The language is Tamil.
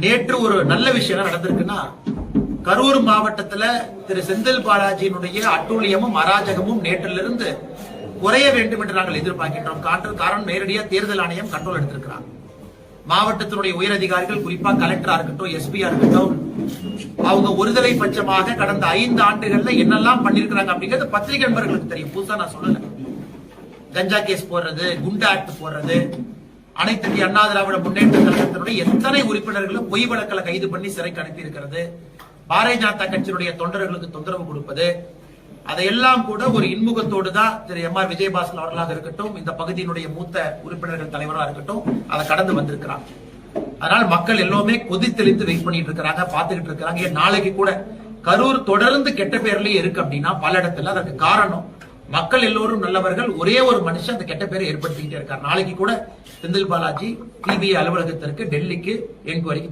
நேற்று ஒரு நல்ல விஷயம் நடந்திருக்குன்னா, கரூர் மாவட்டத்துல திரு செந்தில் பாலாஜியினுடைய அட்டூழியமும் அராஜகமும் நேற்றிலிருந்து குறைய வேண்டும் என்று நாங்கள் எதிர்பார்க்கின்றோம். காரணம் நேரடியா தேர்தல் ஆணையம் கண்ட்ரோல் எடுத்திருக்கிறாங்க. மாவட்டத்தினுடைய உயரதிகாரிகள், குறிப்பா கலெக்டரா இருக்கட்டும், எஸ்பியா இருக்கட்டும், அவங்க ஒருதலை பட்சமாக கடந்த 5 ஆண்டுகள்ல என்னெல்லாம் பண்ணிருக்கிறாங்க அப்படிங்கிறது பத்திரிகை நண்பர்களுக்கு தெரியும். புதுசா நான் சொல்லல. கஞ்சா கேஸ் போடுறது, குண்டா ஆக்ட் போடுறது, அனைத்து இந்திய அண்ணா திராவிட முன்னேற்ற கழகத்தினுடைய எத்தனை உறுப்பினர்களும் பொய் வழக்கில கைது பண்ணி சிறைக்கு அனுப்பி இருக்கிறது, பாரதிய ஜனதா கட்சியினுடைய தொண்டர்களுக்கு தொந்தரவு கொடுப்பது, அதையெல்லாம் கூட ஒரு இன்முகத்தோடு தான் திரு எம்.ஆர். விஜயபாஸ்கர் அவர்களாக இருக்கட்டும், இந்த பகுதியினுடைய மூத்த உறுப்பினர்கள் தலைவராக இருக்கட்டும், அதை கடந்து வந்திருக்கிறார். அதனால மக்கள் எல்லாமே கொதித்தெளித்து வெயிட் பண்ணிட்டு இருக்கிறாங்க, பாத்துக்கிட்டு இருக்கிறாங்க. நாளைக்கு கூட கரூர் தொடர்ந்து கெட்ட பேர்லயே இருக்கு அப்படின்னா பல இடத்துல அதற்கு காரணம் மக்கள் எல்லோரும் நல்லவர்கள், ஒரே ஒரு மனுஷன் அந்த கெட்ட பேரை ஏற்படுத்திக்கிட்டே இருக்கார். நாளைக்கு கூட செந்தில் பாலாஜி சிபிஐ அலுவலகத்திற்கு டெல்லிக்கு என்கொயரிக்கு